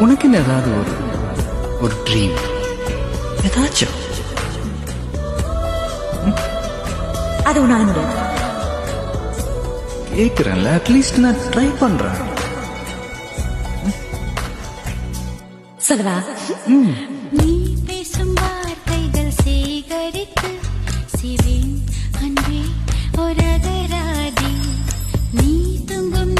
உனக்கு ஏதாவது ஒரு ட்ரீம் ஏதாச்சும்? அது உன்னால முடியாது. கேட்கிறேன்ல, அட்லீஸ்ட் நான் ட்ரை பண்றேன். சொல்லவா? நீ பேசும் வார்த்தைகள் சேகரித்து சிவேன் அன்பே ஒரு அகராதி. நீ தூங்கும்